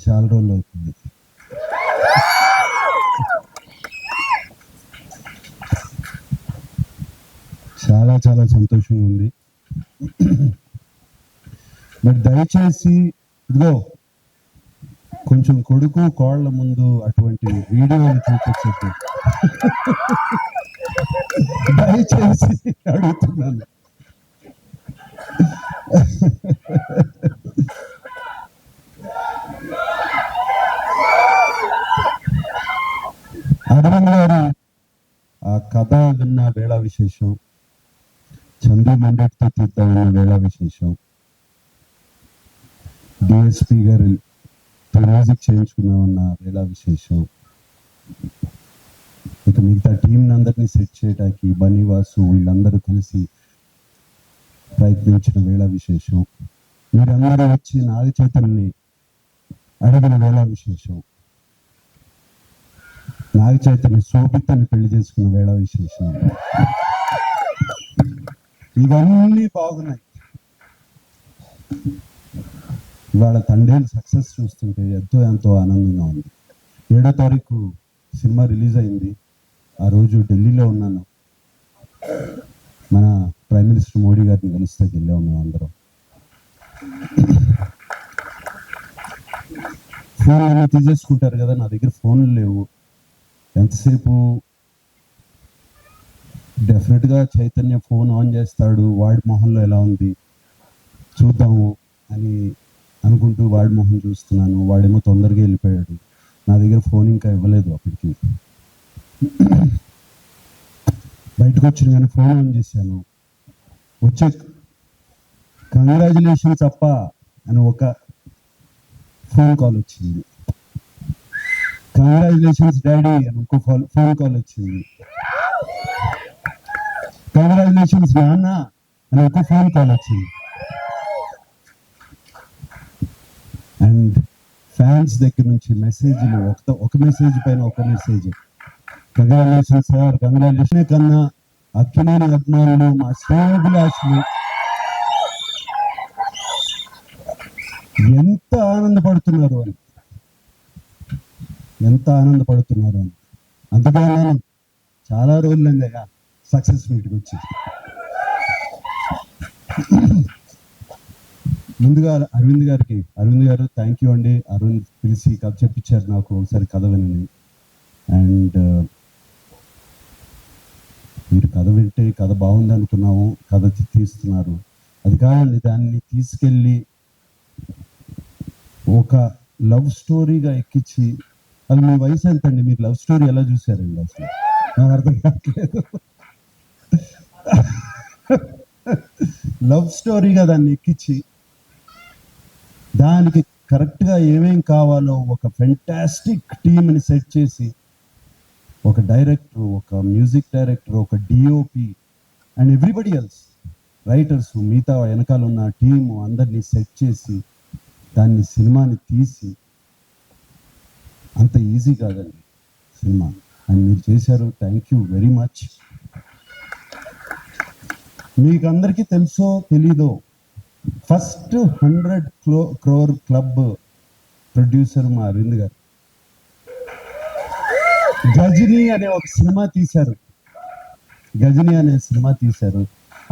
చాలా రోజులు అవుతుంది. చాలా చాలా సంతోషంగా ఉంది. మరి దయచేసి ఇదిగో కొంచెం కొడుకు కోళ్ళ ముందు అటువంటి వీడియోలు చూపించద్దు దయచేసి అడుగుతున్నాను. అరవింద్ గారు ఆ కథ విన్న వేళ విశేషం, చందు మండటితో తీద్దామన్న వేళ విశేషం, డిఎస్పి గారు మ్యూజిక్ చేయించుకున్నామన్న వేళ విశేషం, ఇక మిగతా టీంని అందరినీ సెట్ చేయడానికి బన్నీవాసు వీళ్ళందరూ కలిసి ప్రయత్నించిన వేళ విశేషం, మీరందరూ వచ్చి నాగ చైతన్యని అడిగిన వేళ విశేషం, నాగ చైతన్య శోభితని పెళ్లి చేసుకున్న వేళ విశేషం, ఇవన్నీ బాగున్నాయి. ఇవాళ తండ్రి సక్సెస్ చూస్తుంటే ఎంతో ఆనందంగా ఉంది. 7వ తారీఖు సినిమా రిలీజ్ అయింది. ఆ రోజు ఢిల్లీలో ఉన్నాను. మన ప్రైమ్ మినిస్టర్ మోడీ గారిని కలిస్తే వెళ్ళాం మేము అందరం. ఫోన్ అన్నీ తీసేసుకుంటారు కదా, నా దగ్గర ఫోన్లు లేవు. ఎంతసేపు డెఫినెట్గా చైతన్య ఫోన్ ఆన్ చేస్తాడు, వాడి మొహంలో ఎలా ఉంది చూద్దాము అని అనుకుంటూ వాడి మొహం చూస్తున్నాను. వాడేమో తొందరగా వెళ్ళిపోయాడు. నా దగ్గర ఫోన్ ఇంకా ఇవ్వలేదు అప్పటికి. బయటకు వచ్చిన కానీ ఫోన్ ఆన్ చేశాను. వచ్చే కంగ్రాచులేషన్స్ అప్ప అని ఒక ఫోన్ కాల్ వచ్చింది. కంగ్రాచులేషన్స్ డాడీ అని ఇంకో ఫోన్ కాల్ వచ్చింది. కంగ్రాచులేషన్స్ నాన్న అని ఒక ఫోన్ కాల్ వచ్చింది. అండ్ ఫ్యాన్స్ దగ్గర నుంచి మెసేజ్లు, ఒక మెసేజ్ పైన ఒక మెసేజ్, కంగ్రాచులేషన్ సార్, కంగ్రాచులేషన్ కన్నా అక్కినేని అభిమానులు, మా శ్రేయోభిలాషులు ఎంత ఆనందపడుతున్నారు అని అందుకే నేను చాలా రోజులైంది సక్సెస్ మీట్కి వచ్చి. ముందుగా అరవింద్ గారు థ్యాంక్ యూ అండి. అరవింద్ పిలిచి కథ చెప్పించారు నాకు, ఒకసారి కథ వినని. అండ్ మీరు కథ వింటే కథ బాగుంది అనుకున్నాము, కథ తీస్తున్నారు. అది కాదండి, దాన్ని తీసుకెళ్ళి ఒక లవ్ స్టోరీగా ఎక్కించి, అది మీ వయసు ఎంత అండి, మీరు లవ్ స్టోరీ ఎలా చూసారండి? అసలు నాకు అర్థం కావట్లేదు. లవ్ స్టోరీగా దాన్ని ఎక్కించి దానికి కరెక్ట్గా ఏమేం కావాలో ఒక ఫెంటాస్టిక్ టీమ్ని సెట్ చేసి, ఒక డైరెక్టర్, ఒక మ్యూజిక్ డైరెక్టర్, ఒక DOP and everybody else, writers, మిగతా వెనకాల ఉన్న టీము అందరినీ సెట్ చేసి దాన్ని సినిమాని తీసి, అంత ఈజీ కాదండి సినిమా, అండ్ మీరు చేశారు. Thank you very much. మీకు అందరికీ తెలుసో తెలీదో, ఫస్ట్ 100 crore క్లబ్ ప్రొడ్యూసర్ మా అరవింద్ గారు. గజనీ అనే ఒక సినిమా తీశారు.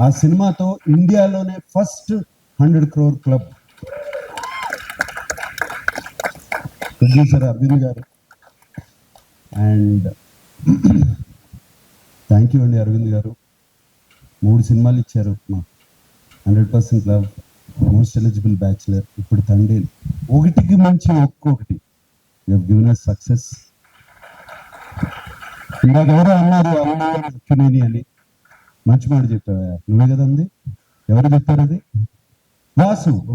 ఆ సినిమాతో ఇండియాలోనే first 100 crore club producer Aravind garu. And thank you అండి అరవింద్ గారు. 3 సినిమాలు ఇచ్చారు. మా 100% లవ్, మోస్ట్ ఎలిజిబుల్ బ్యాచులర్, ఇప్పుడు తండ్రి, ఒకటికి మంచి ఒక్కొక్కటి you have given us success. ఇందాక ఎవరో అన్నారు అక్కినేని అని, మంచి మాట చెప్పావా, నువ్వే కదా అంది? ఎవరు చెప్పారు అది?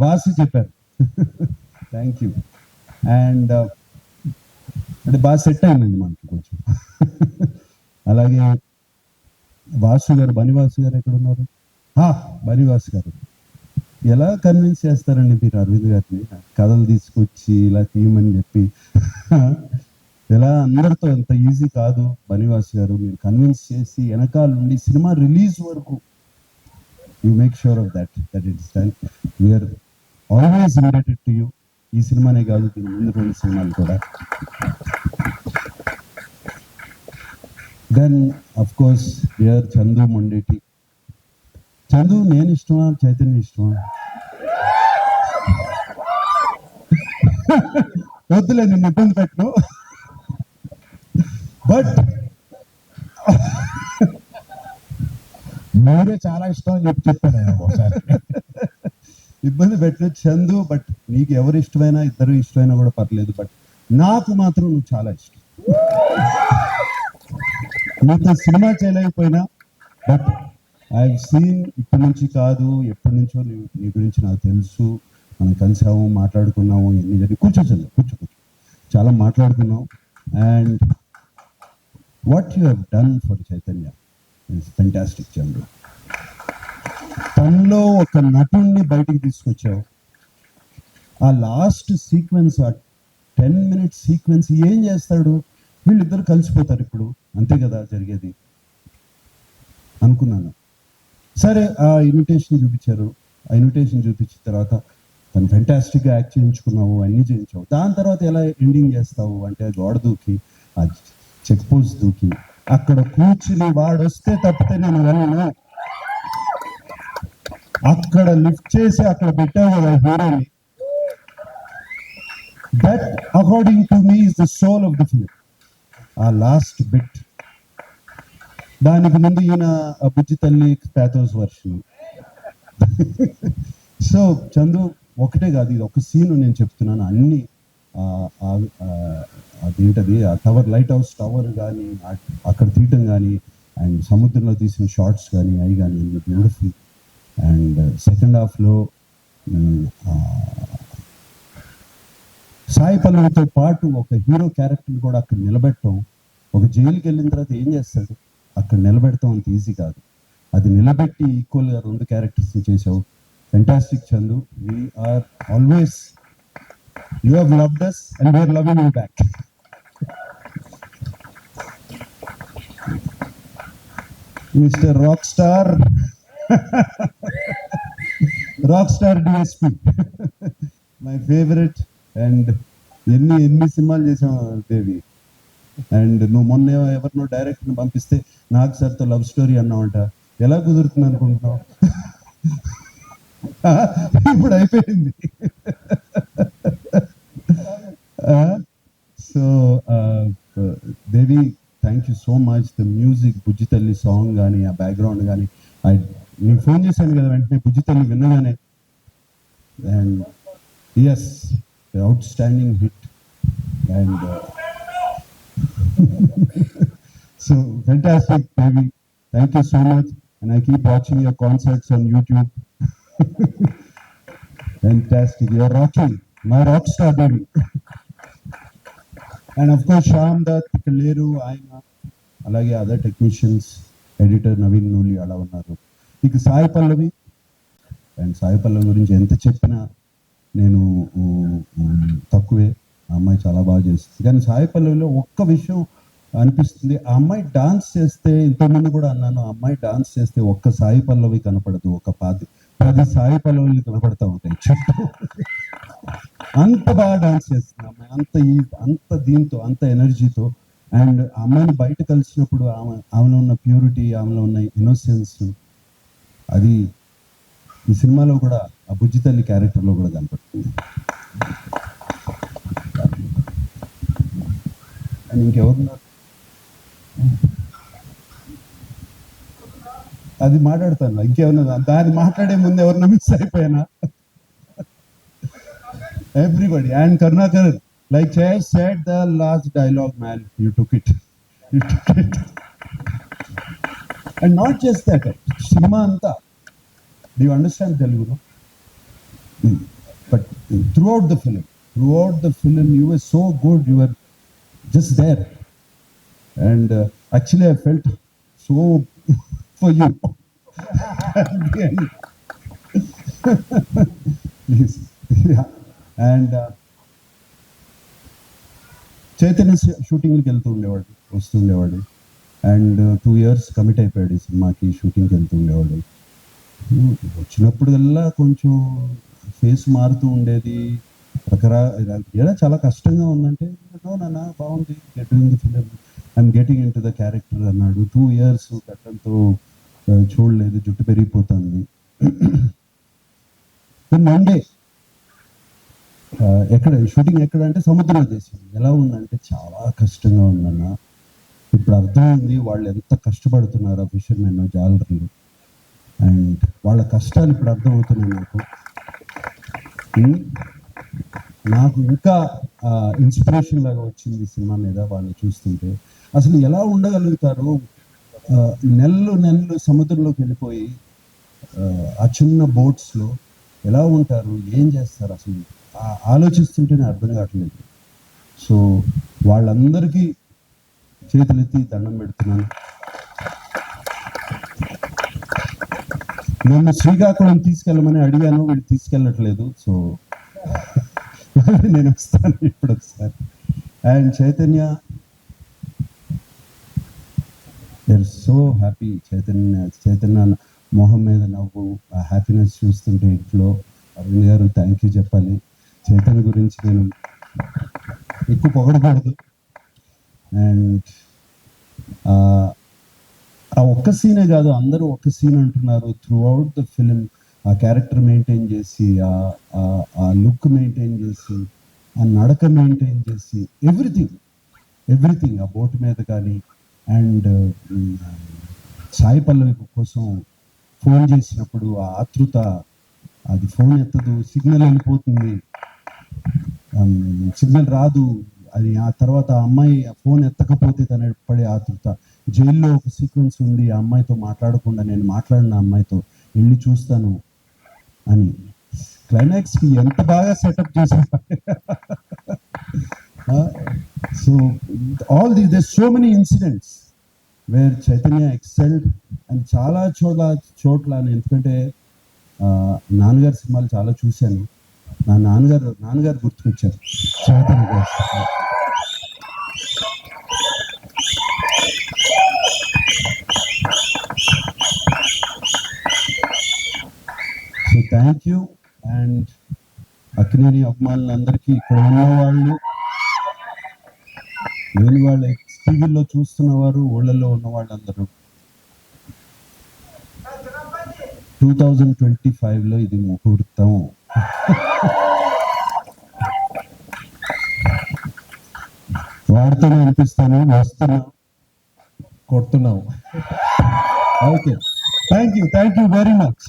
వాసు చెప్పారు. Thank you. అండ్ అంటే బాగా సెట్ అయిందండి మనకి కొంచెం. అలాగే వాసు గారు, బనివాసు గారు ఎక్కడ ఉన్నారు? బనివాసు గారు ఎలా కన్విన్స్ చేస్తారండి మీరు అరవింద్ గారిని? కథలు తీసుకొచ్చి ఇలా తీయమని చెప్పి ఎలా, అందరితో ఎంత ఈజీ కాదు. బనివాసు గారు మీరు కన్విన్స్ చేసి వెనకాల నుండి సినిమా రిలీజ్ వరకు you make sure of that it's done. We're always indebted to you. ఈ సినిమానే కాదు, దీని ముందు 2 సినిమాలు కూడా. Then of course dear Chandu Mondeti. Chandu నేను ఇష్టమా, చైతన్య ఇష్టమా? వద్దులే, నిన్ను ఇబ్బంది పెట్టను. బట్ మీరే చాలా ఇష్టం అని చెప్పాను నేను ఒకసారి. ఇబ్బంది పెట్టిన చందు. బట్ నీకు ఎవరు ఇష్టమైనా, ఇద్దరు ఇష్టమైనా కూడా పర్లేదు. బట్ నాకు మాత్రం నువ్వు చాలా ఇష్టం. నీతో సినిమా చేయలేకపోయినా, బట్ ఐ సీన్, ఇప్పటి నుంచి కాదు ఎప్పటి నుంచో నీ గురించి నాకు తెలుసు. మనం కలిసాము, మాట్లాడుకున్నాము, ఎన్ని జరిగి. కూర్చో చందు, కూర్చో. చాలా మాట్లాడుకున్నాం. And what you have done for Chaitanya is fantastic Chandu. తనలో ఒక నటుణ్ణి బయటికి తీసుకొచ్చావు. ఆ లాస్ట్ సీక్వెన్స్, ఆ 10 minutes సీక్వెన్స్ ఏం చేస్తాడు? వీళ్ళిద్దరు కలిసిపోతారు ఇప్పుడు, అంతే కదా జరిగేది అనుకున్నాను. సరే, ఆ ఇన్విటేషన్ చూపించారు. ఆ ఇన్విటేషన్ చూపించిన తర్వాత తను ఫెంటాస్టిక్గా యాక్ట్ చేయించుకున్నావు, అన్నీ చేయించావు. దాని తర్వాత ఎలా ఎండింగ్ చేస్తావు అంటే, గోడ దూకి, ఆ చెక్ పోస్ట్ దూకి, అక్కడ కూర్చుని వాడు వస్తే తప్పితే నేను వెళ్ళను, అక్కడ లిఫ్ట్ చేసి అక్కడ పెట్టావు కదా హీరోని. That according to me is the soul of the film. ఆ లాస్ట్ బిట్. దానికి ముందు ఈయన బుజ్జి తల్లి ప్యాథోస్ వర్షన్. సో చందు, ఒకటే కాదు, ఇది ఒక సీన్ నేను చెప్తున్నాను. అన్ని అదేంటది, ఆ టవర్, లైట్ హౌస్ టవర్ కానీ, అక్కడ తీయటం కానీ, అండ్ సముద్రంలో తీసిన షార్ట్స్ కానీ, అవి కానీ బ్యూటిఫుల్. అండ్ సెకండ్ హాఫ్లో సాయి పల్లవితో పాటు ఒక హీరో క్యారెక్టర్ని కూడా అక్కడ నిలబెట్టడం. ఒక జైలుకి వెళ్ళిన తర్వాత ఏం చేస్తాడు, అక్కడ నిలబెడతాం అంత ఈజీ కాదు. అది నిలబెట్టి ఈక్వల్గా 2 క్యారెక్టర్స్ని చేసావు. Fantastic Chandu. We're always, you have loved us and we are loving you back. Mister rock star, rock star DSP, my favourite. And ఎన్ని సినిమాలు చేసావు దేవి. అండ్ నువ్వు మొన్న ఎవరినో డైరెక్ట్ని పంపిస్తే నాకు సార్తో లవ్ స్టోరీ అన్నావంట. ఎలా కుదురుతుంది అనుకుంటున్నావు? ఇప్పుడు అయిపోయింది. So Devi, thank you so much. The music, Bujji Thalli song కానీ, ఆ బ్యాక్గ్రౌండ్ కానీ, నీకు ఫోన్ చేశాను కదా వెంటనే బుజ్జి తల్లి విన్నగానే. And yes, outstanding hit. And so fantastic, baby. Thank you so much. And I keep watching your concerts on YouTube. Fantastic. You're rocking. My rock star, baby. And of course, Shyam Dutt, Kaleru, Aina, alage other technicians, editor Naveen Nuli ala unnaru. Iku Sai Pallavi. And Sai Pallavi గురించి ఎంత చెప్పినా నేను తక్కువే. ఆ అమ్మాయి చాలా బాగా చేస్తుంది. కానీ సాయి పల్లవిలో ఒక్క విషయం అనిపిస్తుంది, ఆ అమ్మాయి డాన్స్ చేస్తే, ఇంతకుముందు కూడా అన్నాను, ఆ అమ్మాయి డాన్స్ చేస్తే ఒక్క సాయి పల్లవి కనపడదు, ఒక 10 సాయి పల్లవులు కనపడతా ఉంటాయి చుట్టూ. అంత బాగా డాన్స్ చేస్తుంది అమ్మాయి, అంత దీంతో, అంత ఎనర్జీతో. అండ్ ఆ అమ్మాయిని బయట కలిసినప్పుడు ఆమెలో ఉన్న ప్యూరిటీ, ఆమెలో ఉన్న ఇన్నోసెన్స్, అది ఈ సినిమాలో కూడా, ఆ బుజ్జి తల్లి క్యారెక్టర్లో కూడా కనపడుతుంది. అండ్ ఇంకెవరున్నారు? అది మాట్లాడతాను, ఇంకేమన్నా దాన్ని మాట్లాడే ముందు ఎవరన్నా మిస్ అయిపోయానా? Everybody. And Karunakar, like Jay said, the last dialogue, man, you took it. And not just that, cinema anta, do you understand Telugu? But throughout the film you were so good, you were just there. And actually I felt so for you. Please. Yeah. And Chaitanya షూటింగ్కి వస్తుండేవాడు. And 2 years commit అయిపోయాడు ఈ సినిమాకి. షూటింగ్కి వెళ్తుండేవాడు. వచ్చినప్పుడల్లా కొంచెం face మారుతూ ఉండేది, ఎలా చాలా కష్టంగా ఉందంటే నో నాన్న బాగుంది getting the film I'm getting in to the character అన్నాడు. 2 years గడ్డంతో చూడలేదు, జుట్టు పెరిగిపోతుంది. వన్ డే ఎక్కడ షూటింగ్ ఎక్కడ అంటే సముద్రం దేశం. ఎలా ఉందంటే చాలా కష్టంగా ఉందన్న. ఇప్పుడు అర్థమైంది వాళ్ళు ఎంత కష్టపడుతున్నారు ఆ ఫిషర్మెన్ జాలర్లు, అండ్ వాళ్ళ కష్టాలు ఇప్పుడు అర్థమవుతున్నాయి నాకు. నాకు ఇంకా ఇన్స్పిరేషన్ లాగా వచ్చింది ఈ సినిమా మీద వాళ్ళు చూస్తుంటే. అసలు ఎలా ఉండగలుగుతారు నెలలు నెలలు సముద్రంలోకి వెళ్ళిపోయి ఆ చిన్న బోట్స్లో ఎలా ఉంటారు, ఏం చేస్తారు అసలు ఆలోచిస్తుంటేనే అర్థం కావట్లేదు. సో వాళ్ళందరికీ చేతులెత్తి దండం పెడుతున్నాను. నన్ను శ్రీకాకుళం తీసుకెళ్ళమని అడిగాను, వీళ్ళు తీసుకెళ్ళట్లేదు. సో నేను వస్తాను ఇప్పుడు ఒకసారి. And so happy. చైతన్య మొహం మీద నవ్వు, ఆ హ్యాపీనెస్ చూస్తుంటే ఇంట్లో అరవింద్ గారు థ్యాంక్ యూ చెప్పాలి. చైతన్య గురించి నేను ఎక్కువ పొగడకూడదు. అండ్ ఆ ఒక్క సీనే కాదు, అందరూ ఒక్క సీన్ అంటున్నారు. త్రూ అవుట్ ద ఫిలిం ఆ క్యారెక్టర్ మెయింటైన్ చేసి, ఆ లుక్ మెయింటైన్ చేసి, ఆ నడక మెయింటైన్ చేసి, ఎవ్రీథింగ్ ఆ బోట్ మీద కానీ. అండ్ సాయి పల్లవి కోసం ఫోన్ చేసినప్పుడు ఆ ఆతృత, అది ఫోన్ ఎత్తదు, సిగ్నల్ వెళ్ళిపోతుంది, సిగ్నల్ రాదు, అది ఆ తర్వాత ఆ అమ్మాయి ఫోన్ ఎత్తకపోతే తన పడే ఆతృత. జైల్లో ఒక సీక్వెన్స్ ఉంది, ఆ అమ్మాయితో మాట్లాడకుండా నేను మాట్లాడిన అమ్మాయితో వెళ్ళి చూస్తాను అని. క్లైమాక్స్కి ఎంత బాగా సెటప్ చేశారు. So all this so many incidents wear Chaitanya excelled. And చాలా చోట్ల నేను, ఎందుకంటే నాన్నగారి సినిమాలు చాలా చూశాను, నా నాన్నగారు గుర్తుకొచ్చారు Chaitanya garu. So thank you. And Akkineni అభిమానులందరికీ, ఇక్కడ ఉన్నవాళ్ళు, లేని వాళ్ళు, టీవీలో చూస్తున్నవారు, ఊళ్ళల్లో ఉన్న వాళ్ళందరూ, 2025లో ఇది ముహూర్తం. వాడితోనే అనిపిస్తాను, వస్తున్నాం, కొడుతున్నాం. Okay, thank you very much.